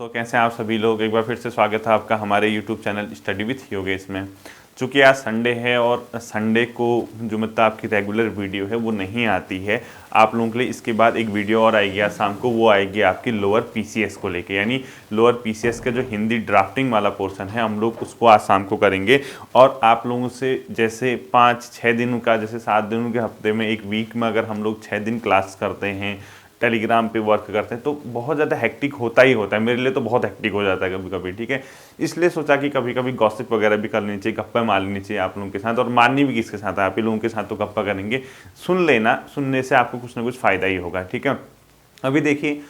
तो कैसे हैं आप सभी लोग। एक बार फिर से स्वागत है आपका हमारे YouTube channel study with Yogesh में। चूँकि आज संडे है और संडे को जो मतलब आपकी रेगुलर वीडियो है वो नहीं आती है आप लोगों के लिए। इसके बाद एक वीडियो और आएगी आज शाम को, वो आएगी आपकी लोअर पीसीएस को लेके, यानी लोअर पीसीएस का जो हिंदी ड्राफ्टिंग वाला पोर्शन है हम लोग उसको आज शाम को करेंगे। और आप लोगों से जैसे 5-6 दिन का, जैसे 7 दिनों के हफ्ते में एक वीक में अगर हम लोग 6 दिन क्लास करते हैं, टेलीग्राम पे वर्क करते हैं, तो बहुत ज़्यादा हेक्टिक होता ही होता है। मेरे लिए तो बहुत हेक्टिक हो जाता है कभी कभी, ठीक है। इसलिए सोचा कि कभी कभी गॉसिप वगैरह भी कर लेनी चाहिए, गप्पा मार लेनी चाहिए आप लोगों के साथ। और मारनी भी किसके साथ है, आप ही लोगों के साथ तो गप्पा करेंगे। सुन लेना, सुनने से आपको कुछ ना कुछ फ़ायदा ही होगा, ठीक है। अभी देखिए,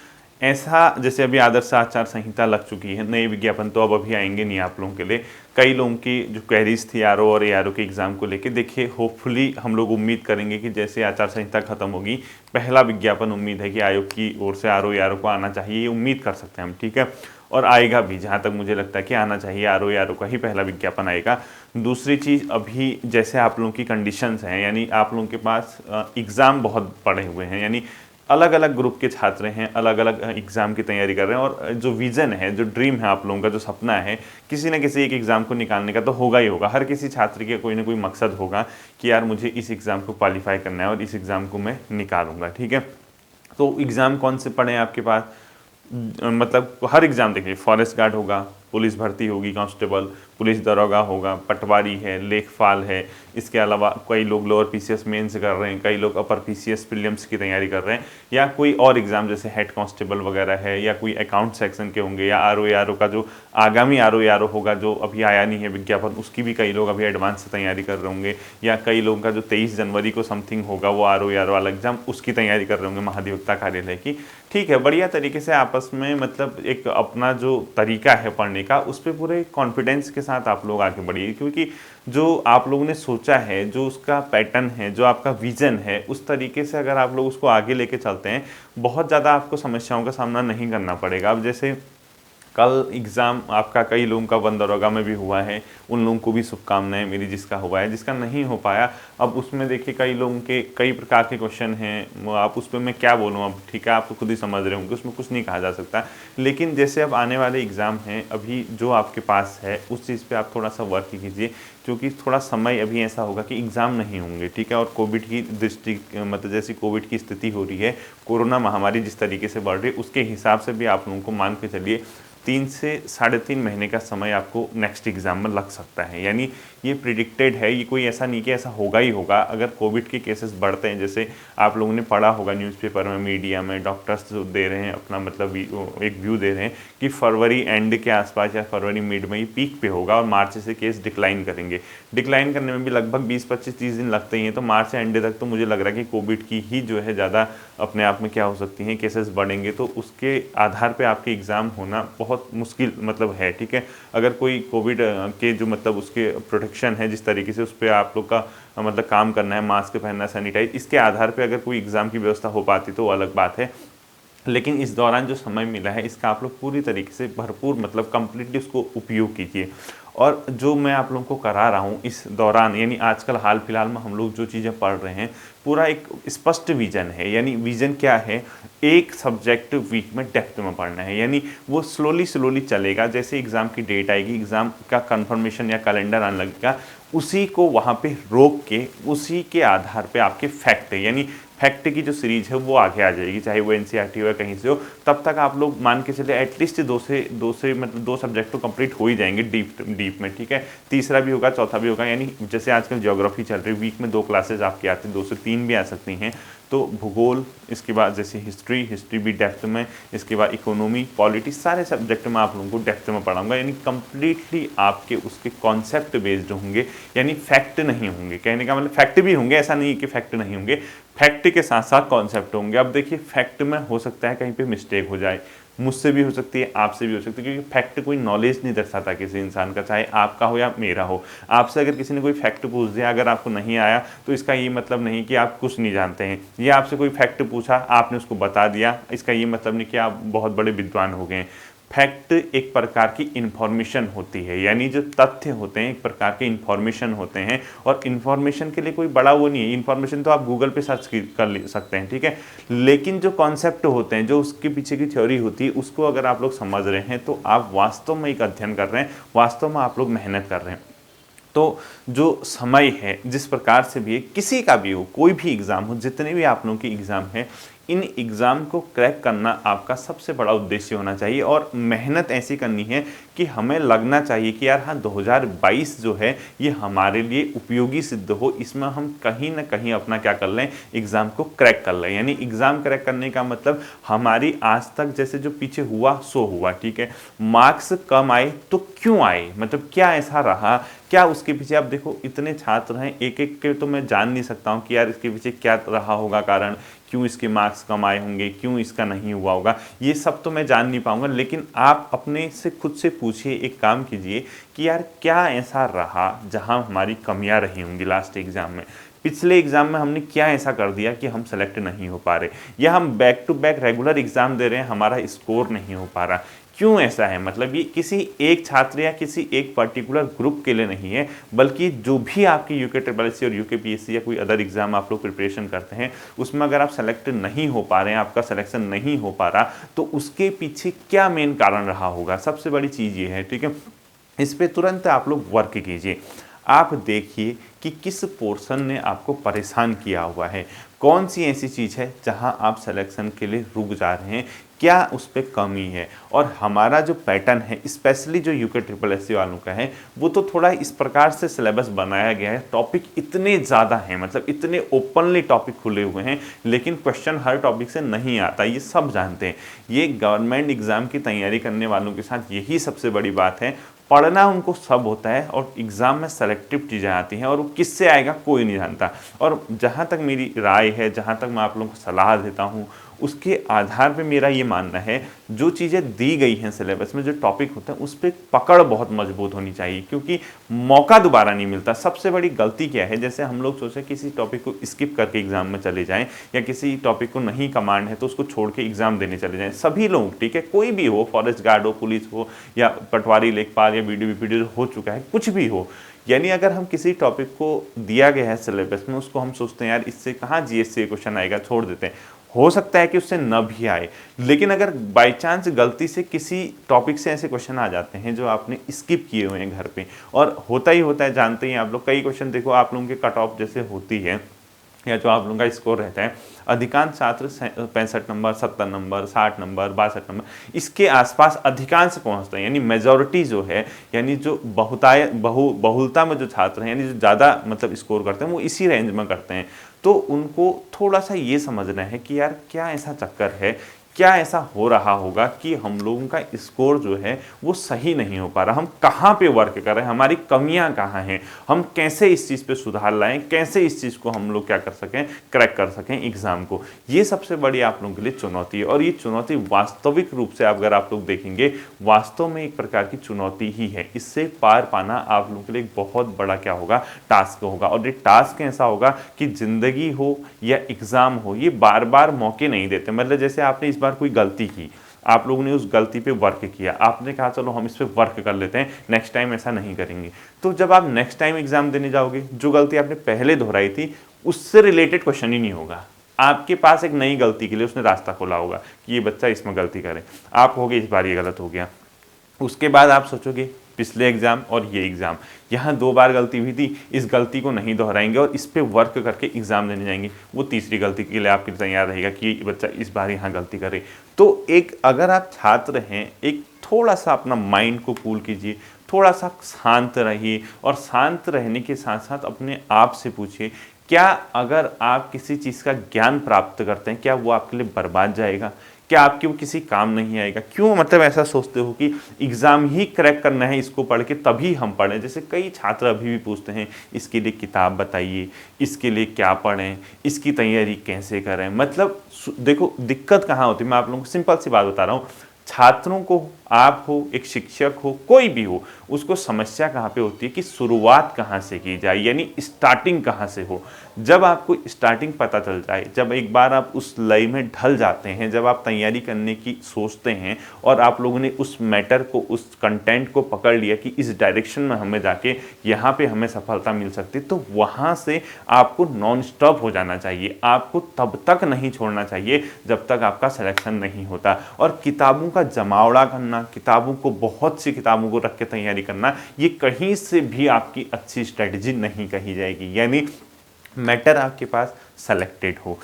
ऐसा जैसे अभी आदर्श आचार संहिता लग चुकी है, नए विज्ञापन तो अब अभी आएंगे नहीं आप लोगों के लिए। कई लोगों की जो क्वेरीज थी आरओ और एआरओ के एग्ज़ाम को लेके, देखिए होपफुली हम लोग उम्मीद करेंगे कि जैसे आचार संहिता खत्म होगी, पहला विज्ञापन उम्मीद है कि आयोग की ओर से आरओ एआरओ को आना चाहिए, ये उम्मीद कर सकते हैं हम, ठीक है। और आएगा भी, जहाँ तक मुझे लगता है कि आना चाहिए, आरओ एआरओ का ही पहला विज्ञापन आएगा। दूसरी चीज़, अभी जैसे आप लोगों की कंडीशंस हैं, यानी आप लोगों के पास एग्ज़ाम बहुत पड़े हुए हैं, यानी अलग अलग ग्रुप के छात्र हैं, अलग अलग एग्ज़ाम की तैयारी कर रहे हैं। और जो विज़न है, जो ड्रीम है आप लोगों का, जो सपना है, किसी न किसी एक एग्ज़ाम को निकालने का तो होगा ही होगा। हर किसी छात्र के कोई ना कोई मकसद होगा कि यार मुझे इस एग्ज़ाम को क्वालिफाई करना है और इस एग्ज़ाम को मैं निकालूंगा, ठीक है। तो एग्ज़ाम कौन से पढ़े हैं आपके पास, मतलब हर एग्ज़ाम देखिए, फॉरेस्ट गार्ड होगा, पुलिस भर्ती होगी, कांस्टेबल, पुलिस दरोगा होगा, पटवारी है, लेखपाल है। इसके अलावा कई लोग लोअर पीसीएस मेंस कर रहे हैं, कई लोग अपर पीसीएस प्रीलिम्स की तैयारी कर रहे हैं, या कोई और एग्ज़ाम जैसे हेड कांस्टेबल वगैरह है, या कोई अकाउंट सेक्शन के होंगे, या आरओ एआरओ का जो आगामी आरओ एआरओ होगा जो अभी आया नहीं है विज्ञापन, उसकी भी कई लोग अभी एडवांस से तैयारी कर रहे होंगे, या कई लोगों का जो 23 जनवरी को समथिंग होगा वो आरओ एआरओ वाला एग्ज़ाम, उसकी तैयारी कर रहे होंगे महाधिवक्ता कार्यालय की, ठीक है। बढ़िया तरीके से आपस में मतलब एक अपना जो तरीका है पढ़ने का, उस पर पूरे कॉन्फिडेंस के साथ आप लोग आगे बढ़िए, क्योंकि जो आप लोगों ने सोचा है, जो उसका पैटर्न है, जो आपका विजन है, उस तरीके से अगर आप लोग उसको आगे लेके चलते हैं, बहुत ज़्यादा आपको समस्याओं का सामना नहीं करना पड़ेगा। अब जैसे कल एग्ज़ाम आपका कई लोगों का वन दरोगा में भी हुआ है, उन लोगों को भी शुभकामनाएं मेरी, जिसका हुआ है। जिसका नहीं हो पाया, अब उसमें देखिए कई लोगों के कई प्रकार के क्वेश्चन हैं, वो आप उस पर मैं क्या बोलूँ अब, ठीक है, आप तो खुद ही समझ रहे होंगे, उसमें कुछ नहीं कहा जा सकता। लेकिन जैसे अब आने वाले एग्ज़ाम हैं, अभी जो आपके पास है उस चीज़ पर आप थोड़ा सा वर्क कीजिए, क्योंकि थोड़ा समय अभी ऐसा होगा कि एग्ज़ाम नहीं होंगे, ठीक है। और कोविड की दृष्टि, मतलब जैसी कोविड की स्थिति हो रही है, कोरोना महामारी जिस तरीके से बढ़ रही है, उसके हिसाब से भी आप लोगों को मान के चलिए 3 से 3.5 महीने का समय आपको नेक्स्ट एग्ज़ाम में लग सकता है। यानी ये प्रिडिक्टेड है, ये कोई ऐसा नहीं कि ऐसा होगा ही होगा। अगर कोविड के केसेस बढ़ते हैं, जैसे आप लोगों ने पढ़ा होगा न्यूज़पेपर में, मीडिया में, डॉक्टर्स जो दे रहे हैं अपना मतलब एक व्यू दे रहे हैं कि फरवरी एंड के आसपास या फरवरी मिड में ही पीक पे होगा और मार्च से केस डिक्लाइन करेंगे। डिक्लाइन करने में भी लगभग 20-25-30 दिन लगते ही हैं, तो मार्च एंड तक तो मुझे लग रहा है कि कोविड की ही जो है ज़्यादा अपने आप में क्या हो सकती हैं, केसेस बढ़ेंगे, तो उसके आधार पे आपके एग्ज़ाम होना बहुत मुश्किल मतलब है, ठीक है। अगर कोई कोविड के जो मतलब उसके प्रोटेक्शन है, जिस तरीके से उस पर आप लोग का मतलब काम करना है, मास्क पहनना, सैनिटाइज, इसके आधार पे अगर कोई एग्ज़ाम की व्यवस्था हो पाती तो वो अलग बात है। लेकिन इस दौरान जो समय मिला है, इसका आप लोग पूरी तरीके से भरपूर मतलब कंप्लीटली उसको उपयोग कीजिए। और जो मैं आप लोगों को करा रहा हूँ इस दौरान, यानी आजकल हाल फिलहाल में हम लोग जो चीज़ें पढ़ रहे हैं, पूरा एक स्पष्ट विजन है। यानी विजन क्या है, एक सब्जेक्ट वीक में डेप्थ में पढ़ना है, यानी वो स्लोली स्लोली चलेगा। जैसे एग्ज़ाम की डेट आएगी, एग्ज़ाम का कंफर्मेशन या कैलेंडर आने लगेगा, उसी को वहाँ पे रोक के उसी के आधार पे आपके फैक्ट है, यानी फैक्ट की जो सीरीज है वो आगे आ जाएगी, चाहे वो एनसीईआरटी हो या कहीं से हो। तब तक आप लोग मान के चले एटलीस्ट दो से मतलब 2 सब्जेक्ट तो कंप्लीट हो ही जाएंगे डीप में, ठीक है। तीसरा भी होगा, चौथा भी होगा, यानी जैसे आजकल ज्योग्राफी चल रही है, वीक में 2 क्लासेज आपकी आती हैं, 2 से 3 भी आ सकती हैं। तो भूगोल, इसके बाद जैसे हिस्ट्री भी डेप्थ में, इसके बाद इकोनॉमी, पॉलिटी, सारे सब्जेक्ट में आप लोगों को डेप्थ में पढ़ाऊंगा। यानी कंप्लीटली आपके उसके कॉन्सेप्ट बेस्ड होंगे, यानी फैक्ट नहीं होंगे। कहने का मतलब फैक्ट भी होंगे, ऐसा नहीं कि फैक्ट नहीं होंगे, फैक्ट के साथ साथ कॉन्सेप्ट होंगे। अब देखिए, फैक्ट में हो सकता है कहीं पे मिस्टेक हो जाए, मुझसे भी हो सकती है, आपसे भी हो सकती है, क्योंकि फैक्ट कोई नॉलेज नहीं दर्शाता किसी इंसान का, चाहे आपका हो या मेरा हो। आपसे अगर किसी ने कोई फैक्ट पूछ दिया, अगर आपको नहीं आया, तो इसका ये मतलब नहीं कि आप कुछ नहीं जानते हैं। ये आपसे कोई फैक्ट पूछा, आपने उसको बता दिया, इसका ये मतलब नहीं कि आप बहुत बड़े विद्वान हो गए हैं। फैक्ट एक प्रकार की इंफॉर्मेशन होती है, यानी जो तथ्य होते हैं एक प्रकार के इंफॉर्मेशन होते हैं, और इंफॉर्मेशन के लिए कोई बड़ा वो नहीं है, इंफॉर्मेशन तो आप गूगल पे सर्च कर सकते हैं, ठीक है। लेकिन जो कॉन्सेप्ट होते हैं, जो उसके पीछे की थ्योरी होती है, उसको अगर आप लोग समझ रहे हैं तो आप वास्तव में एक अध्ययन कर रहे हैं, वास्तव में आप लोग मेहनत कर रहे हैं। तो जो समय है, जिस प्रकार से भी है, किसी का भी हो, कोई भी एग्ज़ाम हो, जितने भी आप लोगों की एग्ज़ाम है, इन एग्ज़ाम को क्रैक करना आपका सबसे बड़ा उद्देश्य होना चाहिए। और मेहनत ऐसी करनी है कि हमें लगना चाहिए कि यार हाँ 2022 जो है ये हमारे लिए उपयोगी सिद्ध हो, इसमें हम कहीं ना कहीं अपना क्या कर लें, एग्ज़ाम को क्रैक कर लें। यानी एग्ज़ाम क्रैक करने का मतलब हमारी आज तक जैसे जो पीछे हुआ सो हुआ, ठीक है। मार्क्स कम आए तो क्यों आए, मतलब क्या ऐसा रहा, क्या उसके पीछे, आप देखो इतने छात्र हैं, एक एक के तो मैं जान नहीं सकता हूँ कि यार इसके पीछे क्या रहा होगा कारण, क्यों इसके मार्क्स कम आए होंगे, क्यों इसका नहीं हुआ होगा, ये सब तो मैं जान नहीं पाऊंगा। लेकिन आप अपने से खुद से पूछिए, एक काम कीजिए कि यार क्या ऐसा रहा जहां हमारी कमियां रही होंगी लास्ट एग्जाम में, पिछले एग्जाम में हमने क्या ऐसा कर दिया कि हम सेलेक्ट नहीं हो पा रहे, या हम back to back regular exam दे रहे हैं, हमारा स्कोर नहीं हो पा रहा, क्यों ऐसा है। मतलब ये किसी एक छात्र या किसी एक पर्टिकुलर ग्रुप के लिए नहीं है, बल्कि जो भी आपकी यूके ट्रिपल एस सी और यूके पीएससी या कोई अदर एग्जाम आप लोग प्रिपरेशन करते हैं, उसमें अगर आप सेलेक्ट नहीं हो पा रहे हैं, आपका सिलेक्शन नहीं हो पा रहा, तो उसके पीछे क्या मेन कारण रहा होगा, सबसे बड़ी चीज़ ये है, ठीक है। इस पर तुरंत आप लोग वर्क कीजिए। आप देखिए कि किस पोर्शन ने आपको परेशान किया हुआ है, कौन सी ऐसी चीज़ है जहां आप सिलेक्शन के लिए रुक जा रहे हैं, क्या उस पर कमी है। और हमारा जो पैटर्न है, स्पेशली जो यूके ट्रिपल एस सी वालों का है, वो तो थोड़ा इस प्रकार से सिलेबस बनाया गया है, टॉपिक इतने ज़्यादा हैं, मतलब इतने ओपनली टॉपिक खुले हुए हैं, लेकिन क्वेश्चन हर टॉपिक से नहीं आता, ये सब जानते हैं। ये गवर्नमेंट एग्ज़ाम की तैयारी करने वालों के साथ यही सबसे बड़ी बात है, पढ़ना उनको सब होता है और एग्ज़ाम में सेलेक्टिव चीज़ें आती हैं, और वो किससे आएगा कोई नहीं जानता। और जहाँ तक मेरी राय है, जहाँ तक मैं आप लोगों को सलाह देता हूँ, उसके आधार पे मेरा ये मानना है, जो चीज़ें दी गई हैं सिलेबस में, जो टॉपिक होते हैं, उस पर पकड़ बहुत मजबूत होनी चाहिए, क्योंकि मौका दोबारा नहीं मिलता। सबसे बड़ी गलती क्या है, जैसे हम लोग सोचें किसी टॉपिक को स्किप करके एग्जाम में चले जाएं, या किसी टॉपिक को नहीं कमांड है तो उसको छोड़ के एग्जाम देने चले जाएं, सभी लोग, ठीक है, कोई भी हो, फॉरेस्ट गार्ड हो, पुलिस हो, या पटवारी लेखपाल या वीडियो वीडियो हो चुका है, कुछ भी हो। यानी अगर हम किसी टॉपिक को दिया गया है सिलेबस में, उसको हम सोचते हैं यार इससे कहाँ जीएससी क्वेश्चन आएगा, छोड़ देते हैं, हो सकता है कि उससे न भी आए। लेकिन अगर बाई चांस गलती से किसी टॉपिक से ऐसे क्वेश्चन आ जाते हैं जो आपने स्किप किए हुए हैं घर पे, और होता ही होता है, जानते ही आप लोग, कई क्वेश्चन देखो आप लोगों के कट ऑफ जैसे होती है, या जो आप लोगों का स्कोर रहता है, अधिकांश छात्र 65 नंबर, 70 नंबर, 60 नंबर, 62 नंबर, इसके आसपास अधिकांश पहुंचते हैं। यानी मेजॉरिटी जो है, यानी जो बहुलता में जो छात्र हैं, यानी जो ज़्यादा मतलब स्कोर करते हैं, वो इसी रेंज में करते हैं। तो उनको थोड़ा सा ये समझना है कि यार क्या ऐसा चक्कर है, क्या ऐसा हो रहा होगा कि हम लोगों का स्कोर जो है वो सही नहीं हो पा रहा, हम कहाँ पे वर्क कर रहे हैं, हमारी कमियां कहाँ हैं, हम कैसे इस चीज़ पे सुधार लाएं, कैसे इस चीज़ को हम लोग क्या कर सकें, क्रैक कर सकें एग्ज़ाम को। ये सबसे बड़ी आप लोगों के लिए चुनौती है, और ये चुनौती वास्तविक रूप से अगर आप लोग देखेंगे, वास्तव में एक प्रकार की चुनौती ही है। इससे पार पाना आप लोगों के लिए एक बहुत बड़ा क्या होगा, टास्क होगा। और ये टास्क ऐसा होगा कि ज़िंदगी हो या एग्ज़ाम हो, ये बार बार मौके नहीं देते। मतलब जैसे आपने इस बार कोई गलती की, आप लोगों ने उस गलती पे वर्क किया, आपने कहा चलो हम इस पे वर्क कर लेते हैं, नेक्स्ट टाइम ऐसा नहीं करेंगे। तो जब आप नेक्स्ट टाइम एग्जाम देने जाओगे, जो गलती आपने पहले दोहराई थी, उससे रिलेटेड क्वेश्चन ही नहीं होगा, आपके पास एक नई गलती के लिए उसने रास्ता खोला होगा कि ये बच्चा इसमें गलती करे, आप कहोगे इस बार ये गलत हो गया। उसके बाद आप सोचोगे पिछले एग्जाम और ये एग्जाम, यहाँ 2 बार गलती हुई थी, इस गलती को नहीं दोहराएंगे और इस पे वर्क करके एग्जाम देने जाएंगे, वो तीसरी गलती के लिए आपके तैयार रहेगा कि ये बच्चा इस बार यहाँ गलती करे। तो एक अगर आप छात्र हैं, एक थोड़ा सा अपना माइंड को कूल कीजिए, थोड़ा सा शांत रहिए, और शांत रहने के साथ साथ अपने आप से पूछिए, क्या अगर आप किसी चीज़ का ज्ञान प्राप्त करते हैं, क्या वो आपके लिए बर्बाद जाएगा, क्या आपके वो किसी काम नहीं आएगा। क्यों मतलब ऐसा सोचते हो कि एग्ज़ाम ही क्रैक करना है, इसको पढ़ के तभी हम पढ़ें। जैसे कई छात्र अभी भी पूछते हैं इसके लिए किताब बताइए, इसके लिए क्या पढ़ें, इसकी तैयारी कैसे करें। मतलब देखो दिक्कत कहाँ होती है, मैं आप लोगों को सिंपल सी बात बता रहा हूँ, छात्रों को, आप हो, एक शिक्षक हो, कोई भी हो, उसको समस्या कहाँ पे होती है कि शुरुआत कहाँ से की जाए, यानी स्टार्टिंग कहाँ से हो। जब आपको स्टार्टिंग पता चल जाए, जब एक बार आप उस लय में ढल जाते हैं, जब आप तैयारी करने की सोचते हैं और आप लोगों ने उस मैटर को, उस कंटेंट को पकड़ लिया कि इस डायरेक्शन में हमें जाके यहाँ पे हमें सफलता मिल सकती है, तो वहाँ से आपको नॉन स्टॉप हो जाना चाहिए। आपको तब तक नहीं छोड़ना चाहिए जब तक आपका सिलेक्शन नहीं होता। और किताबों का जमावड़ा करना, किताबों को, बहुत सी किताबों को रख के तैयारी करना, ये कहीं से भी आपकी अच्छी स्ट्रेटजी नहीं कही जाएगी। यानी मैटर आपके पास सेलेक्टेड हो,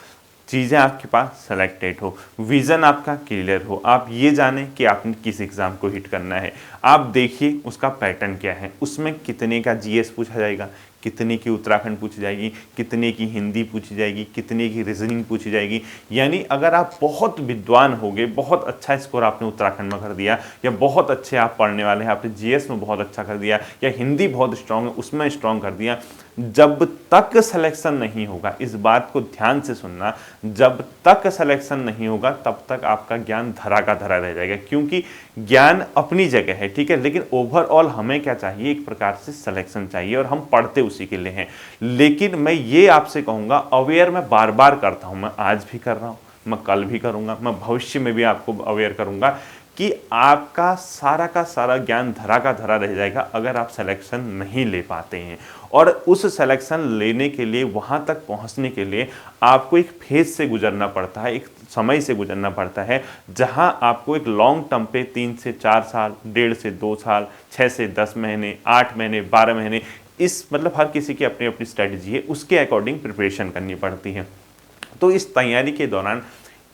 चीज़ें आपके पास सेलेक्टेड हो, विज़न आपका क्लियर हो, आप ये जानें कि आपने किस एग्ज़ाम को हिट करना है। आप देखिए उसका पैटर्न क्या है, उसमें कितने का जीएस पूछा जाएगा, कितने की उत्तराखंड पूछी जाएगी, कितने की हिंदी पूछी जाएगी, कितने की रीजनिंग पूछी जाएगी। यानी अगर आप बहुत विद्वान होगे, बहुत अच्छा स्कोर आपने उत्तराखंड में कर दिया, या बहुत अच्छे आप पढ़ने वाले हैं, आपने जीएस में बहुत अच्छा कर दिया, या हिंदी बहुत स्ट्रांग है उसमें स्ट्रांग कर दिया, जब तक सिलेक्शन नहीं होगा, इस बात को ध्यान से सुनना, जब तक सिलेक्शन नहीं होगा तब तक आपका ज्ञान धरा का धरा रह जाएगा। क्योंकि ज्ञान अपनी जगह है, ठीक है, लेकिन ओवरऑल हमें क्या चाहिए, एक प्रकार से सिलेक्शन चाहिए, और हम पढ़ते उसी के लिए हैं। लेकिन मैं ये आपसे कहूँगा, अवेयर मैं बार बार करता हूँ, मैं आज भी कर रहा हूँ, मैं कल भी करूँगा, मैं भविष्य में भी आपको अवेयर करूँगा कि आपका सारा का सारा ज्ञान धरा का धरा रह जाएगा अगर आप सिलेक्शन नहीं ले पाते हैं। और उस सिलेक्शन लेने के लिए, वहाँ तक पहुँचने के लिए आपको एक फेज से गुजरना पड़ता है, एक समय से गुजरना पड़ता है, जहां आपको एक लॉन्ग टर्म पे 3 से 4 साल, 1.5 से 2 साल, 6 से 10 महीने, 8 महीने, 12 महीने, इस मतलब हर किसी की अपनी अपनी स्ट्रेटजी है, उसके अकॉर्डिंग प्रिपरेशन करनी पड़ती है। तो इस तैयारी के दौरान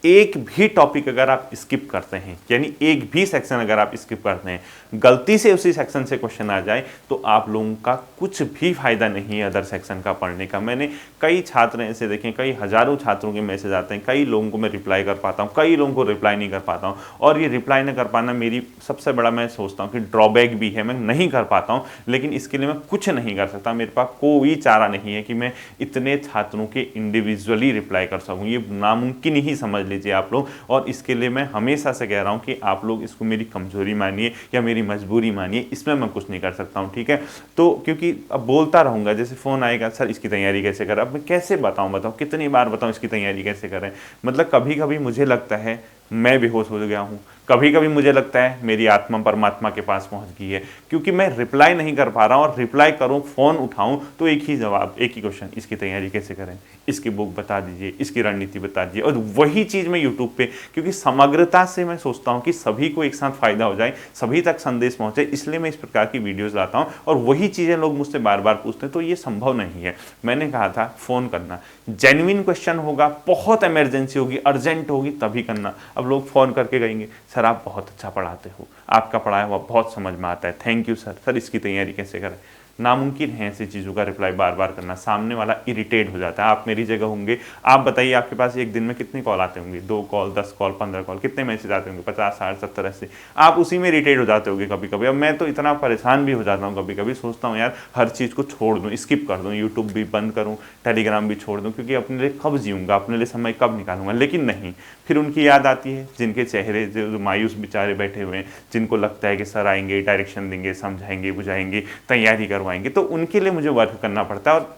एक भी टॉपिक अगर आप स्किप करते हैं, यानी एक भी सेक्शन अगर आप स्किप करते हैं, गलती से उसी सेक्शन से क्वेश्चन आ जाए, तो आप लोगों का कुछ भी फायदा नहीं है अदर सेक्शन का पढ़ने का। मैंने कई छात्र ऐसे देखे, कई हजारों छात्रों के मैसेज आते हैं, कई लोगों को मैं रिप्लाई कर पाता हूँ, कई लोगों को रिप्लाई नहीं कर पाता हूँ, और ये रिप्लाई न कर पाना मेरी सबसे बड़ा, मैं सोचता हूँ कि ड्रॉबैक भी है, मैं नहीं कर पाता हूँ, लेकिन इसके लिए मैं कुछ नहीं कर सकता, मेरे पास कोई चारा नहीं है कि मैं इतने छात्रों के इंडिविजुअली रिप्लाई कर सकूँ, ये नामुमकिन ही समझ लीजिए आप लोग। और इसके लिए मैं हमेशा से कह रहा हूं कि आप लोग इसको मेरी कमजोरी मानिए या मेरी मजबूरी मानिए, इसमें मैं कुछ नहीं कर सकता हूं, ठीक है। तो क्योंकि अब बोलता रहूंगा, जैसे फ़ोन आएगा, सर इसकी तैयारी कैसे करें, अब मैं कैसे बताऊं, कितनी बार बताऊं इसकी तैयारी कैसे करें। मतलब कभी कभी मुझे लगता है मैं बेहोश हो गया हूँ, कभी कभी मुझे लगता है मेरी आत्मा परमात्मा के पास पहुँच गई है, क्योंकि मैं रिप्लाई नहीं कर पा रहा हूँ, और रिप्लाई करूँ, फ़ोन उठाऊँ तो एक ही जवाब, एक ही क्वेश्चन, इसकी तैयारी कैसे करें, इसकी बुक बता दीजिए, इसकी रणनीति बता दीजिए। और वही चीज़ मैं यूट्यूब पे, क्योंकि समग्रता से मैं सोचता हूँ कि सभी को एक साथ फ़ायदा हो जाए, सभी तक संदेश पहुँचे, इसलिए मैं इस प्रकार की वीडियोज़ लाता हूँ। और वही चीज़ें लोग मुझसे बार बार पूछते हैं, तो ये संभव नहीं है। मैंने कहा था फ़ोन करना, जेन्युइन क्वेश्चन होगा, बहुत इमरजेंसी होगी, अर्जेंट होगी, तभी करना। अब लोग फ़ोन करके कहेंगे, सर आप बहुत अच्छा पढ़ाते हो, आपका पढ़ाया हुआ बहुत समझ में आता है, थैंक यू सर, सर इसकी तैयारी कैसे करें। नामुमकिन है ऐसी चीज़ों का रिप्लाई बार बार करना, सामने वाला इरिटेट हो जाता है। आप मेरी जगह होंगे, आप बताइए आपके पास एक दिन में कितने कॉल आते होंगे, 2 कॉल, 10 कॉल, 15 कॉल, कितने मैसेज आते होंगे, 50, 60, 70, 80। आप उसी में इरिटेट हो जाते होंगे कभी कभी। अब मैं तो इतना परेशान भी हो जाता हूँ कभी कभी, सोचता हूँ यार हर चीज़ को छोड़ दूँ, स्किप कर दूँ, यूट्यूब भी बंद करूँ, टेलीग्राम भी छोड़ दूँ, क्योंकि अपने लिए कब जीऊँगा, अपने लिए समय कब निकालूंगा। लेकिन नहीं, फिर उनकी याद आती है, जिनके चेहरे जो मायूस बेचारे बैठे हुए हैं, जिनको लगता है कि सर आएंगे, डायरेक्शन देंगे, समझाएंगे, बुझाएंगे, तैयारी करवाएंगे, तो उनके लिए मुझे वर्क करना पड़ता है, और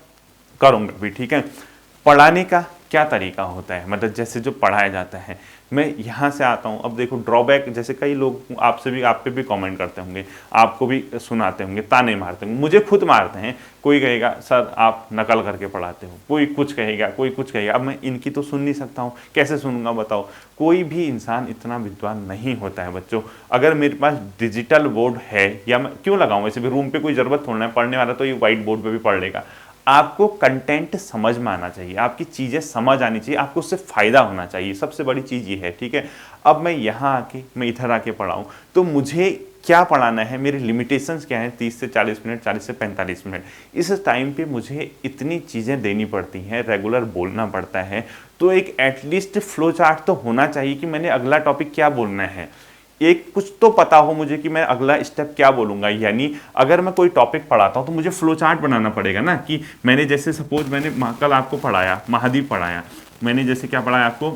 करूँगा भी, ठीक है। पढ़ाने का क्या तरीका होता है, मतलब जैसे जो पढ़ाया जाता है, मैं यहाँ से आता हूँ। अब देखो ड्रॉबैक, जैसे कई लोग आपसे भी, आप पे भी कमेंट करते होंगे, आपको भी सुनाते होंगे, ताने मारते होंगे, मुझे खुद मारते हैं। कोई कहेगा सर आप नकल करके पढ़ाते हो, कोई कुछ कहेगा, कोई कुछ कहेगा। अब मैं इनकी तो सुन नहीं सकता हूँ, कैसे सुनूंगा बताओ। कोई भी इंसान इतना विद्वान नहीं होता है बच्चों। अगर मेरे पास डिजिटल बोर्ड है, या मैं क्यों लगाऊँ, वैसे भी रूम पे कोई ज़रूरत थोड़ा है, पढ़ने वाला तो ये व्हाइट बोर्ड पर भी पढ़ लेगा। आपको कंटेंट समझ में आना चाहिए, आपकी चीज़ें समझ आनी चाहिए, आपको उससे फ़ायदा होना चाहिए, सबसे बड़ी चीज़ ये है, ठीक है। अब मैं यहाँ आके, मैं इधर आके पढ़ाऊँ, तो मुझे क्या पढ़ाना है, मेरी लिमिटेशंस क्या हैं, 30 से 40 मिनट, 40 से 45 मिनट। इस टाइम पे मुझे इतनी चीज़ें देनी पड़ती हैं, रेगुलर बोलना पड़ता है, तो एक एटलीस्ट फ्लो चार्ट तो होना चाहिए कि मैंने अगला टॉपिक क्या बोलना है, एक कुछ तो पता हो मुझे कि मैं अगला स्टेप क्या बोलूँगा। यानी अगर मैं कोई टॉपिक पढ़ाता हूँ तो मुझे फ्लो चार्ट बनाना पड़ेगा ना, कि मैंने जैसे सपोज मैंने कल आपको पढ़ाया, महाद्वीप पढ़ाया, मैंने जैसे क्या पढ़ाया आपको,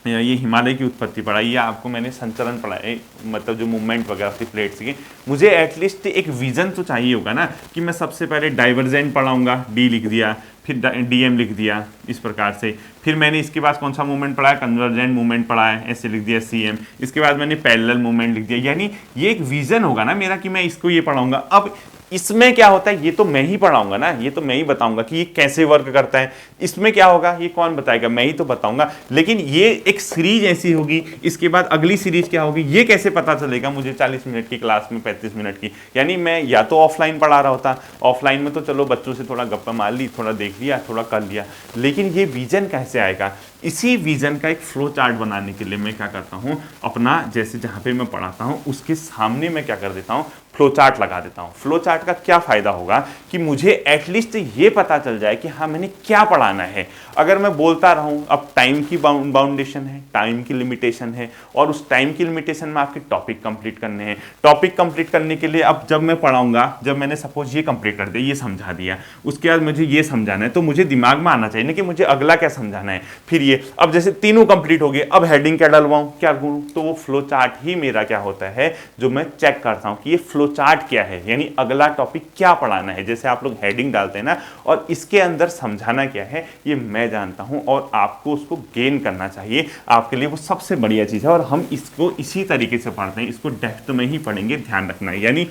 ये हिमालय की उत्पत्ति पढ़ाई, या आपको मैंने संचरण पढ़ाए, मतलब जो मूवमेंट वगैरह थी प्लेट्स की। मुझे एटलीस्ट एक विजन तो चाहिए होगा ना, कि मैं सबसे पहले डाइवर्जेंट पढ़ाऊंगा, डी लिख दिया, फिर डीएम लिख दिया इस प्रकार से, फिर मैंने इसके बाद कौन सा मूवमेंट पढ़ा है, कन्वर्जेंट मूवमेंट पढ़ा है, ऐसे लिख दिया सीएम, इसके बाद मैंने पैरेलल मूवमेंट लिख दिया। यानी ये एक विजन होगा ना मेरा कि मैं इसको ये पढ़ाऊंगा। अब इसमें क्या होता है, ये तो मैं ही पढ़ाऊंगा ना, ये तो मैं ही बताऊंगा कि ये कैसे वर्क करता है। इसमें क्या होगा ये कौन बताएगा, मैं ही तो बताऊंगा। लेकिन ये एक सीरीज ऐसी होगी, इसके बाद अगली सीरीज क्या होगी ये कैसे पता चलेगा मुझे 40 मिनट की क्लास में, 35 मिनट की। यानी मैं या तो ऑफलाइन पढ़ा रहा होता, ऑफलाइन में तो चलो बच्चों से थोड़ा गप्पा मार ली, थोड़ा देख लिया, थोड़ा कर लिया, लेकिन ये विजन कैसे आएगा। इसी विजन का एक फ्लो चार्ट बनाने के लिए मैं क्या करता हूँ, अपना जैसे जहाँ पे मैं पढ़ाता हूँ उसके सामने मैं क्या कर देता हूँ, फ्लो चार्ट लगा देता हूँ। फ्लो चार्ट का क्या फायदा होगा कि मुझे एटलीस्ट ये पता चल जाए कि हाँ मैंने क्या पढ़ाना है। अगर मैं बोलता रहूँ, अब टाइम की बाउंडेशन है, टाइम की लिमिटेशन है, और उस टाइम की लिमिटेशन में आपके टॉपिक कंप्लीट करने हैं। टॉपिक कंप्लीट करने के लिए अब जब मैं पढ़ाऊंगा, जब मैंने सपोज ये कंप्लीट कर दिया, ये समझा दिया, उसके बाद मुझे ये समझाना है, तो मुझे दिमाग में आना चाहिए ना कि मुझे अगला क्या समझाना है। फिर ये अब जैसे तीनों कंप्लीट हो गए, अब हेडिंग क्या डलवाऊं, क्या करूं, तो वो फ्लो चार्ट ही मेरा क्या होता है जो मैं चेक करता हूं कि ये फ्लो चार्ट क्या है, यानी अगला टॉपिक क्या पढ़ाना है। जैसे आप लोग हेडिंग डालते हैं ना, और इसके अंदर समझाना क्या है ये मैं जानता हूं, और आपको उसको गेन करना चाहिए। आपके लिए वो सबसे बढ़िया चीज़ है, और हम इसको इसी तरीके से पढ़ते हैं, इसको डेप्थ में ही पढ़ेंगे, ध्यान रखना है। यानी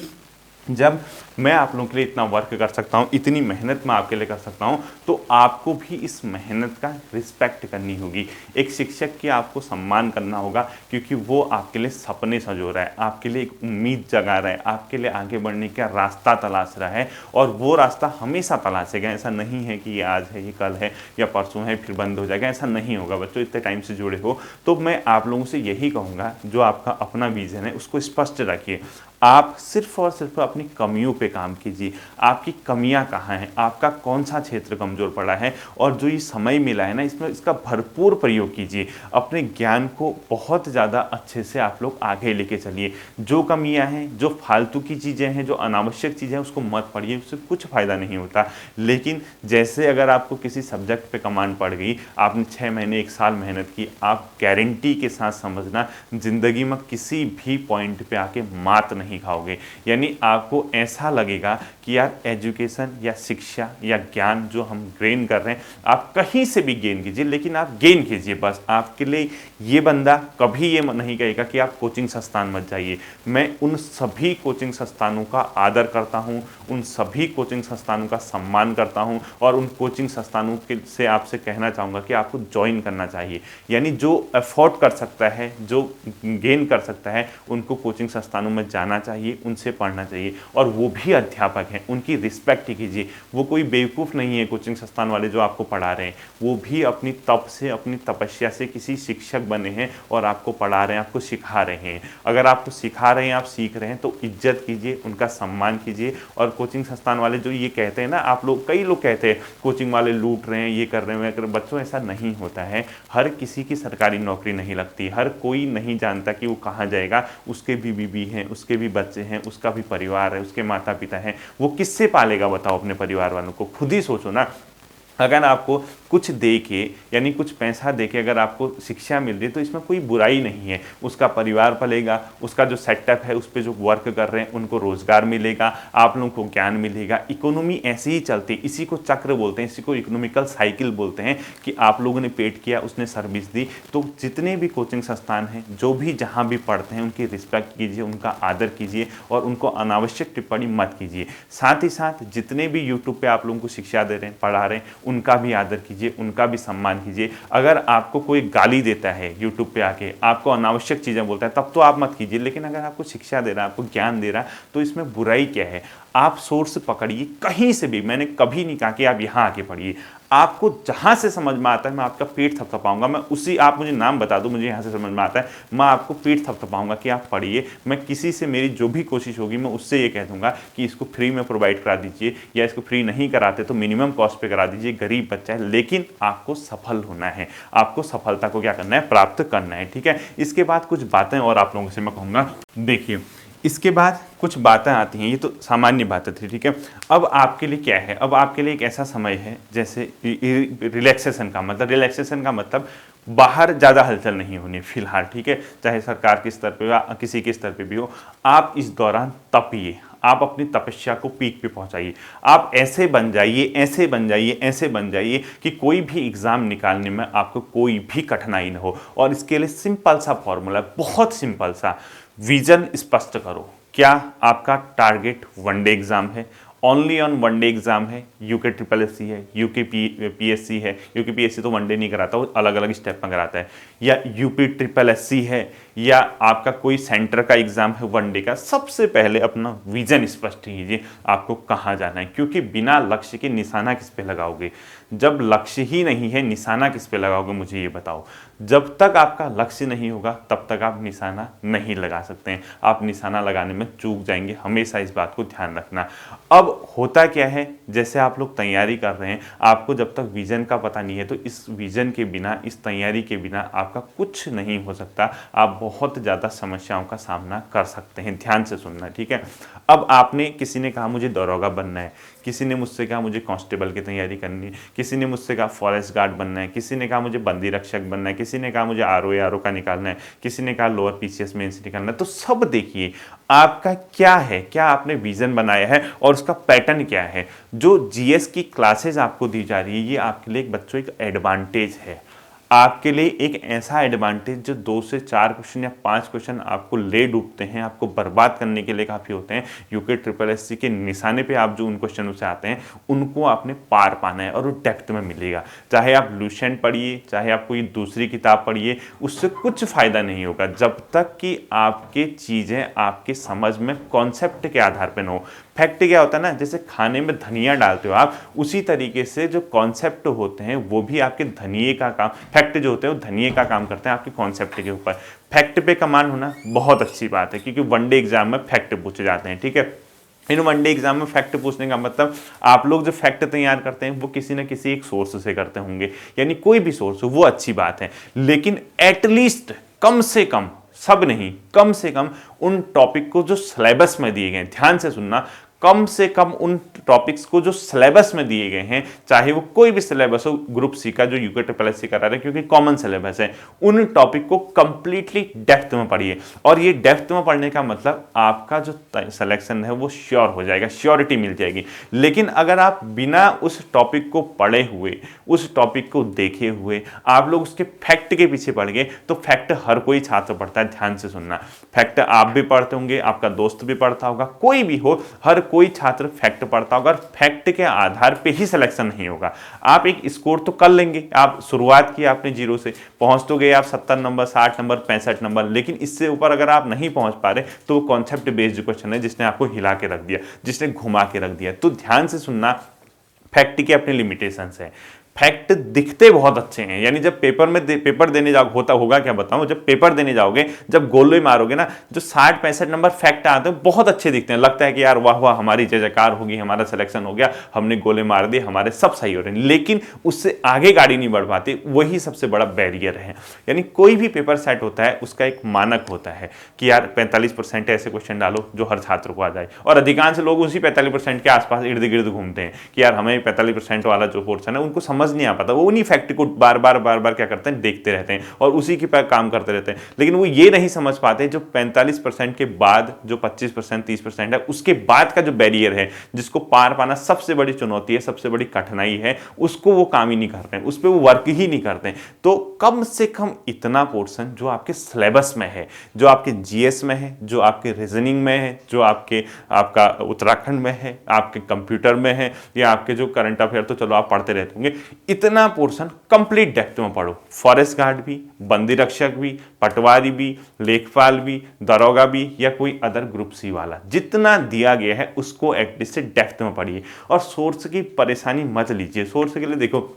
जब मैं आप लोगों के लिए इतना वर्क कर सकता हूँ, इतनी मेहनत मैं आपके लिए कर सकता हूँ, तो आपको भी इस मेहनत का रिस्पेक्ट करनी होगी। एक शिक्षक की आपको सम्मान करना होगा, क्योंकि वो आपके लिए सपने संजो रहा है, आपके लिए एक उम्मीद जगा रहा है, आपके लिए आगे बढ़ने का रास्ता तलाश रहा है, और वो रास्ता हमेशा तलाशेगा। ऐसा नहीं है कि ये आज है, ये कल है, या परसों है फिर बंद हो जाएगा, ऐसा नहीं होगा। बच्चों इतने टाइम से जुड़े हो, तो मैं आप लोगों से यही कहूँगा, जो आपका अपना विजन है उसको स्पष्ट रखिए। आप सिर्फ और सिर्फ अपनी कमियों पे काम कीजिए। आपकी कमियां कहाँ हैं, आपका कौन सा क्षेत्र कमज़ोर पड़ा है, और जो ये समय मिला है ना, इसमें इसका भरपूर प्रयोग कीजिए। अपने ज्ञान को बहुत ज़्यादा अच्छे से आप लोग आगे लेके चलिए। जो कमियां हैं, जो फालतू की चीज़ें हैं, जो अनावश्यक चीज़ें हैं, उसको मत पढ़िए, उससे कुछ फ़ायदा नहीं होता। लेकिन जैसे अगर आपको किसी सब्जेक्ट पे कमांड पड़ गई, आपने 6 महीने 1 साल मेहनत की, आप गारंटी के साथ समझना ज़िंदगी में किसी भी पॉइंट पे आके मात नहीं खाओगे। यानी आपको ऐसा लगेगा कि यार एजुकेशन या शिक्षा या ज्ञान जो हम गेन कर रहे हैं, आप कहीं से भी गेन कीजिए, लेकिन आप गेन कीजिए बस। आपके लिए ये बंदा कभी ये नहीं कहेगा कि आप कोचिंग संस्थान मत जाइए। मैं उन सभी कोचिंग संस्थानों का आदर करता हूँ, उन सभी कोचिंग संस्थानों का सम्मान करता हूँ, और उन कोचिंग संस्थानों के से आपसे कहना चाहूँगा कि आपको ज्वाइन करना चाहिए। यानी जो अफोर्ड कर सकता है, जो गेन कर सकता है, उनको कोचिंग संस्थानों में जाना चाहिए, उनसे पढ़ना चाहिए। और वो भी अध्यापक हैं, उनकी रिस्पेक्ट कीजिए। वो कोई बेवकूफ़ नहीं है कोचिंग संस्थान वाले जो आपको पढ़ा रहे हैं, वो भी अपनी तप से, अपनी तपस्या से किसी शिक्षक बने हैं और आपको पढ़ा रहे हैं, आपको सिखा रहे हैं। अगर आपको सिखा रहे हैं, आप सीख रहे हैं, तो इज्जत कीजिए, उनका सम्मान कीजिए। और कोचिंग संस्थान वाले जो ये कहते हैं ना, आप लोग, कई लोग कहते हैं कोचिंग वाले लूट रहे हैं, ये कर रहे हैं, बच्चों ऐसा नहीं होता है। हर किसी की सरकारी नौकरी नहीं लगती, हर कोई नहीं जानता कि वो कहाँ जाएगा। उसके भी बीवी हैं, उसके भी बच्चे हैं, उसका भी परिवार है, उसके माता पिता हैं। वो किससे पालेगा बताओ अपने परिवार वालों को? खुद ही सोचो ना। अगर आपको कुछ दे के, यानी कुछ पैसा दे के अगर आपको शिक्षा मिल रही है, तो इसमें कोई बुराई नहीं है। उसका परिवार पलेगा, उसका जो सेटअप है, उस पर जो वर्क कर रहे हैं उनको रोजगार मिलेगा, आप लोगों को ज्ञान मिलेगा। इकोनॉमी ऐसे ही चलती है, इसी को चक्र बोलते हैं, इसी को इकोनॉमिकल साइकिल बोलते हैं, कि आप लोगों ने पेड किया, उसने सर्विस दी। तो जितने भी कोचिंग संस्थान हैं, जो भी जहाँ भी पढ़ते हैं, उनकी रिस्पेक्ट कीजिए, उनका आदर कीजिए, और उनको अनावश्यक टिप्पणी मत कीजिए। साथ ही साथ जितने भी यूट्यूब पे आप लोगों को शिक्षा दे रहे हैं, पढ़ा रहे हैं, उनका भी आदर कीजिए, उनका भी सम्मान कीजिए। अगर आपको कोई गाली देता है यूट्यूब पे आके, आपको अनावश्यक चीज़ें बोलता है, तब तो आप मत कीजिए। लेकिन अगर आपको शिक्षा दे रहा है, आपको ज्ञान दे रहा है, तो इसमें बुराई क्या है? आप सोर्स पकड़िए कहीं से भी। मैंने कभी नहीं कहा कि आप यहाँ आके पढ़िए, आपको जहाँ से समझ में आता है मैं आपका पेट थपथपाऊंगा। मैं उसी, आप मुझे नाम बता दो, मुझे यहाँ से समझ में आता है, मैं आपको पेट थपथपाऊंगा कि आप पढ़िए। मैं किसी से, मेरी जो भी कोशिश होगी, मैं उससे ये कह दूंगा कि इसको फ्री में प्रोवाइड करा दीजिए, या इसको फ्री नहीं कराते तो मिनिमम कॉस्ट पे करा दीजिए, गरीब बच्चा है। लेकिन आपको सफल होना है, आपको सफलता को क्या करना है? प्राप्त करना है। ठीक है। इसके बाद कुछ बातें और आप लोगों से मैं कहूँगा। देखिए, इसके बाद कुछ बातें आती हैं, ये तो सामान्य बातें थी। ठीक है। अब आपके लिए क्या है? अब आपके लिए एक ऐसा समय है, जैसे रिलैक्सेशन का मतलब, रिलैक्सेशन का मतलब बाहर ज़्यादा हलचल नहीं होनी फिलहाल, ठीक है, चाहे सरकार के स्तर पे या किसी के स्तर पे भी हो। आप इस दौरान तपिए, आप अपनी तपस्या को पीक पे पहुंचाइए। आप ऐसे बन जाइए, ऐसे बन जाइए, ऐसे बन जाइए कि कोई भी एग्जाम निकालने में आपको कोई भी कठिनाई न हो। और इसके लिए सिंपल सा फॉर्मूला है, बहुत सिंपल सा। विजन स्पष्ट करो। क्या आपका टारगेट वनडे एग्जाम है, ओनली ऑन वनडे एग्जाम है, यूके ट्रिपल एस सी है, यूके पीएससी है, यूके पीएससी तो वनडे नहीं कराता, वो अलग अलग स्टेप में कराता है, या यूपी ट्रिपल एस सी है, या आपका कोई सेंटर का एग्जाम है वनडे का। सबसे पहले अपना विजन स्पष्ट कीजिए, आपको कहाँ जाना है, क्योंकि बिना लक्ष्य के निशाना किस पे लगाओगे? जब लक्ष्य ही नहीं है, निशाना किस पे लगाओगे? मुझे ये बताओ। जब तक आपका लक्ष्य नहीं होगा तब तक आप निशाना नहीं लगा सकते हैं, आप निशाना लगाने में चूक जाएंगे, हमेशा इस बात को ध्यान रखना। अब होता क्या है, जैसे आप लोग तैयारी कर रहे हैं, आपको जब तक विजन का पता नहीं है तो इस विजन के बिना, इस तैयारी के बिना आपका कुछ नहीं हो सकता। आप बहुत ज़्यादा समस्याओं का सामना कर सकते हैं। ध्यान से सुनना, ठीक है। अब आपने, किसी ने कहा मुझे दरोगा बनना है, किसी ने मुझसे कहा मुझे कांस्टेबल की तैयारी करनी है, किसी ने मुझसे कहा फॉरेस्ट गार्ड बनना है, किसी ने कहा मुझे बंदी रक्षक बनना है, किसी ने कहा मुझे आरओ का निकालना है, किसी ने कहा लोअर पीसीएस मेंस निकालना है। तो सब देखिए आपका क्या है, क्या आपने विजन बनाया है और उसका पैटर्न क्या है। जो जीएस की क्लासेज आपको दी जा रही है, ये आपके लिए बच्चों एक एडवांटेज है, आपके लिए एक ऐसा एडवांटेज जो 2 से 4 क्वेश्चन या 5 क्वेश्चन आपको ले डूबते हैं, आपको बर्बाद करने के लिए काफ़ी होते हैं। यूके ट्रिपल एससी के निशाने पे आप जो उन क्वेश्चनों से आते हैं उनको आपने पार पाना है और वो डेप्थ में मिलेगा। चाहे आप लुसेंट पढ़िए, चाहे आप कोई दूसरी किताब पढ़िए, उससे कुछ फ़ायदा नहीं होगा जब तक कि आपके चीज़ें आपके समझ में कॉन्सेप्ट के आधार पर न हो। फैक्ट क्या होता है ना, जैसे खाने में धनिया डालते हो आप, उसी तरीके से जो कॉन्सेप्ट होते हैं वो भी आपके धनिये का काम, फैक्ट जो होते हैं वो धनिये का काम करते हैं आपके कॉन्सेप्ट के ऊपर। फैक्ट पे कमांड होना बहुत अच्छी बात है, क्योंकि वनडे एग्जाम में फैक्ट पूछे जाते हैं, ठीक है। इन वनडे एग्जाम में फैक्ट पूछने का मतलब, आप लोग जो फैक्ट तैयार करते हैं वो किसी न किसी एक सोर्स से करते होंगे, यानी कोई भी सोर्स हो वो अच्छी बात है, लेकिन एटलीस्ट कम से कम, सब नहीं, कम से कम उन टॉपिक को जो सिलेबस में दिए गए, ध्यान से सुनना, कम से कम उन टॉपिक्स को जो सिलेबस में दिए गए हैं, चाहे वो कोई भी सिलेबस हो, ग्रुप सी का जो यूके ट्रिपल एससी करा रहा है क्योंकि कॉमन सिलेबस है, उन टॉपिक को कंप्लीटली डेप्थ में पढ़िए। और ये डेप्थ में पढ़ने का मतलब आपका जो सिलेक्शन है वो श्योर हो जाएगा, श्योरिटी मिल जाएगी। लेकिन अगर आप बिना उस टॉपिक को पढ़े हुए, उस टॉपिक को देखे हुए आप लोग उसके फैक्ट के पीछे पड़ गए, तो फैक्ट हर कोई छात्र पढ़ता है, ध्यान से सुनना। फैक्ट आप भी पढ़ते होंगे, आपका दोस्त भी पढ़ता होगा, कोई भी हो, हर कोई छात्र फैक्ट पढ़ता होगा। फैक्ट के आधार पे ही सिलेक्शन नहीं होगा। आप एक स्कोर तो कर लेंगे, आप शुरुआत की आपने 0 से, पहुंच तो गए आप 70 नंबर, 60 नंबर, 65 नंबर, लेकिन इससे ऊपर अगर आप नहीं पहुंच पा रहे तो वो कॉन्सेप्ट बेस्ड क्वेश्चन है जिसने आपको हिला के रख दिया, जिसने घुमा के रख दिया। तो ध्यान से सुनना, फैक्ट की अपनी लिमिटेशंस है। फैक्ट दिखते बहुत अच्छे हैं, यानी जब पेपर देने जाओ, होगा क्या बताऊं, जब पेपर देने जाओगे, जब गोले मारोगे ना, जो 60-65 नंबर फैक्ट आते हैं बहुत अच्छे दिखते हैं, लगता है कि यार वाह वाह हमारी जय जयकार होगी, हमारा सिलेक्शन हो गया, हमने गोले मार दिए, हमारे सब सही हो रहे हैं, लेकिन उससे आगे गाड़ी नहीं बढ़ पाती। वही सबसे बड़ा बैरियर है। यानी कोई भी पेपर सेट होता है उसका एक मानक होता है कि यार 45% ऐसे क्वेश्चन डालो जो हर छात्र को आ जाए, और अधिकांश लोग उसी 45% के आसपास इर्द गिर्द घूमते हैं कि यार हमें 45% वाला जो पोर्शन है उनको समझ नहीं आ पाता, वो उन्हीं फैक्ट को बार बार क्या करते हैं, देखते रहते हैं और उसी के पर काम करते रहते हैं। लेकिन वो ये नहीं समझ पाते जो 45% के बाद जो 25% 30% है, उसके बाद का जो बैरियर है, जिसको पार पाना सबसे बड़ी चुनौती है, सबसे बड़ी कठिनाई है, उसको वो काम ही नहीं करते हैं, उस पर वो वर्क ही नहीं करते हैं। तो कम से कम इतना पोर्शन जो आपके सिलेबस में है, जो आपके जीएस में है, जो आपके रीजनिंग में है, जो आपका उत्तराखंड में है, आपके कंप्यूटर में है, या आपके जो करंट अफेयर तो चलो आप पढ़ते रहते होंगे, इतना पोर्शन कंप्लीट डेप्थ में पढ़ो। फॉरेस्ट गार्ड भी, बंदी रक्षक भी, पटवारी भी, लेखपाल भी, दरोगा भी, या कोई अदर ग्रुप सी वाला, जितना दिया गया है उसको एटलीस्ट डेप्थ में पढ़िए। और सोर्स की परेशानी मत लीजिए। सोर्स के लिए देखो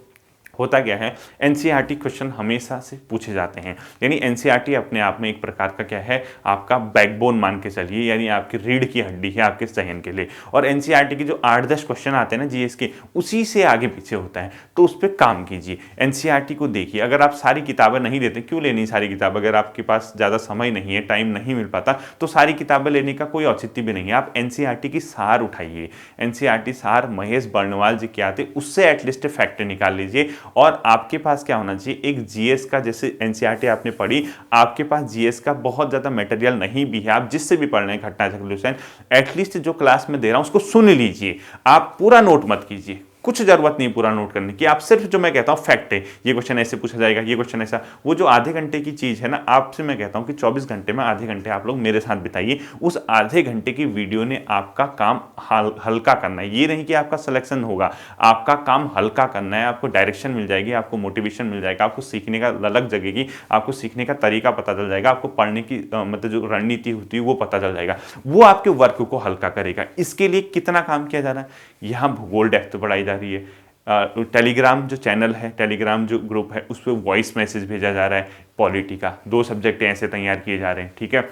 होता क्या है, एनसीईआरटी क्वेश्चन हमेशा से पूछे जाते हैं, यानी एनसीईआरटी अपने आप में एक प्रकार का क्या है, आपका बैकबोन मान के चलिए, यानी आपकी रीढ़ की हड्डी है आपके चयन के लिए। और एनसीईआरटी के जो 8-10 क्वेश्चन आते हैं ना जीएस के, उसी से आगे पीछे होता है, तो उस पर काम कीजिए। एनसीईआरटी को देखिए। अगर आप सारी किताबें नहीं लेते, क्यों लेनी सारी किताब, अगर आपके पास ज़्यादा समय नहीं है, टाइम नहीं मिल पाता, तो सारी किताबें लेने का कोई औचित्य भी नहीं है। आप एनसीईआरटी की सार उठाइए, एनसीईआरटी सार महेश बर्णवाल जी के आते, उससे एटलीस्ट फैक्ट निकाल लीजिए और आपके पास क्या होना चाहिए, एक जीएस का, जैसे एनसीईआरटी आपने पढ़ी, आपके पास जीएस का बहुत ज़्यादा मटेरियल नहीं भी है, आप जिससे भी पढ़ रहे हैं घटना चक्र हुसैन, एटलीस्ट जो क्लास में दे रहा हूं उसको सुन लीजिए, आप पूरा नोट मत कीजिए, कुछ जरूरत नहीं पूरा नोट करने की, आप सिर्फ जो मैं कहता हूं फैक्ट है, ये क्वेश्चन ऐसे पूछा जाएगा, ये क्वेश्चन ऐसा, वो जो आधे घंटे की चीज है ना, आपसे मैं कहता हूं कि 24 घंटे में आधे घंटे आप लोग मेरे साथ बिताइए, उस आधे घंटे की वीडियो ने आपका काम हल्का करना है, ये नहीं कि आपका सिलेक्शन होगा, आपका काम हल्का करना है, आपको डायरेक्शन मिल जाएगी, आपको मोटिवेशन मिल जाएगा, आपको सीखने का ललक जगेगी, आपको सीखने का तरीका पता चल जाएगा, आपको पढ़ने की मतलब जो रणनीति होती है वो पता चल जाएगा, वो आपके वर्क को हल्का करेगा। इसके लिए कितना काम किया जा रहा है, यहाँ भूगोल डेप्थ बढ़ाई जा रही है, टेलीग्राम जो चैनल है, टेलीग्राम जो ग्रुप है, उस पर वॉइस मैसेज भेजा जा रहा है, पॉलिटी का 2 सब्जेक्ट ऐसे तैयार किए जा रहे हैं, ठीक है।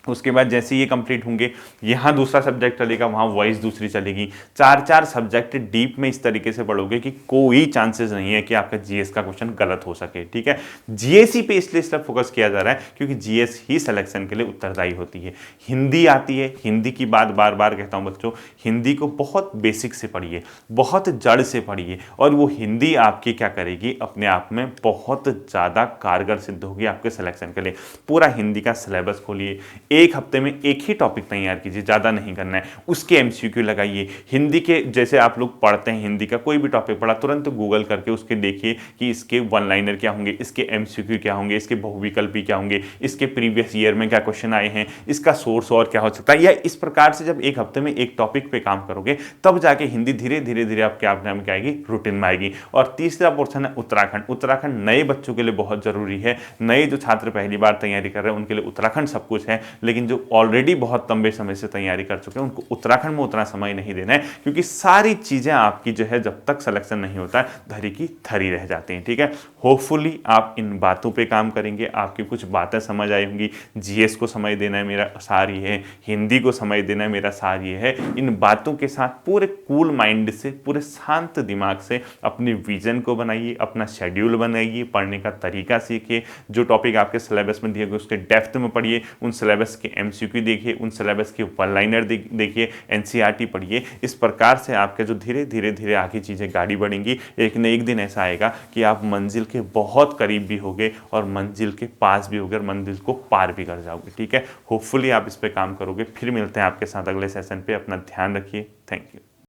उसके बाद जैसे ये कंप्लीट होंगे, यहाँ दूसरा सब्जेक्ट चलेगा, वहाँ वॉइस दूसरी चलेगी, 4 सब्जेक्ट डीप में इस तरीके से पढ़ोगे कि कोई चांसेस नहीं है कि आपका जीएस का क्वेश्चन गलत हो सके, ठीक है। जीएसई पे इसलिए सिर्फ फोकस किया जा रहा है क्योंकि जीएस ही सिलेक्शन के लिए उत्तरदायी होती है। हिंदी आती है, हिंदी की बात बार बार कहता हूँ बच्चों, हिंदी को बहुत बेसिक से पढ़िए, बहुत जड़ से पढ़िए, और वो हिंदी आपकी क्या करेगी, अपने आप में बहुत ज़्यादा कारगर सिद्ध होगी आपके सिलेक्शन के लिए। पूरा हिंदी का सिलेबस खोलिए, एक हफ्ते में एक ही टॉपिक तैयार कीजिए, ज़्यादा नहीं करना है, उसके एमसीक्यू लगाइए। हिंदी के जैसे आप लोग पढ़ते हैं, हिंदी का कोई भी टॉपिक पढ़ा, तुरंत गूगल करके उसके देखिए कि इसके वन लाइनर क्या होंगे, इसके एमसीक्यू क्या होंगे, इसके बहुविकल्पी क्या होंगे, इसके प्रीवियस ईयर में क्या क्वेश्चन आए हैं, इसका सोर्स और क्या हो सकता है। या इस प्रकार से जब एक हफ्ते में एक टॉपिक पे काम करोगे, तब जाके हिंदी धीरे धीरे धीरे आपके आप में क्या आएगी, रूटीन में आएगी। और तीसरा पोर्शन है उत्तराखंड। उत्तराखंड नए बच्चों के लिए बहुत जरूरी है, नए जो छात्र पहली बार तैयारी कर रहे हैं उनके लिए उत्तराखंड सब कुछ है, लेकिन जो ऑलरेडी बहुत लंबे समय से तैयारी कर चुके हैं उनको उत्तराखंड में उतना समय नहीं देना है, क्योंकि सारी चीजें आपकी जो है जब तक सिलेक्शन नहीं होता है धरी की धरी रह जाती हैं, ठीक है। होपफुली आप इन बातों पे काम करेंगे, आपकी कुछ बातें समझ आई होंगी। जीएस को समय देना है, मेरा सार ये है, हिंदी को समय देना है, मेरा सार ये है। इन बातों के साथ पूरे कूल माइंड से, पूरे शांत दिमाग से अपनी विजन को बनाइए, अपना शेड्यूल बनाइए, पढ़ने का तरीका सीखिए, जो टॉपिक आपके सिलेबस में दिए गए उसके डेप्थ में पढ़िए, उन सिलेबस के एमसीक्यू देखिए, उन सिलेबस के वन लाइनर देखिए, एनसीईआरटी पढ़िए। इस प्रकार से आपके जो धीरे धीरे धीरे आगे चीज़ें गाड़ी बढ़ेंगी, एक न एक दिन ऐसा आएगा कि आप मंजिल के बहुत करीब भी होगे और मंजिल के पास भी होगे और मंजिल को पार भी कर जाओगे, ठीक है। होपफुली आप इस पर काम करोगे। फिर मिलते हैं आपके साथ अगले सेशन पे। अपना ध्यान रखिए। Thank you.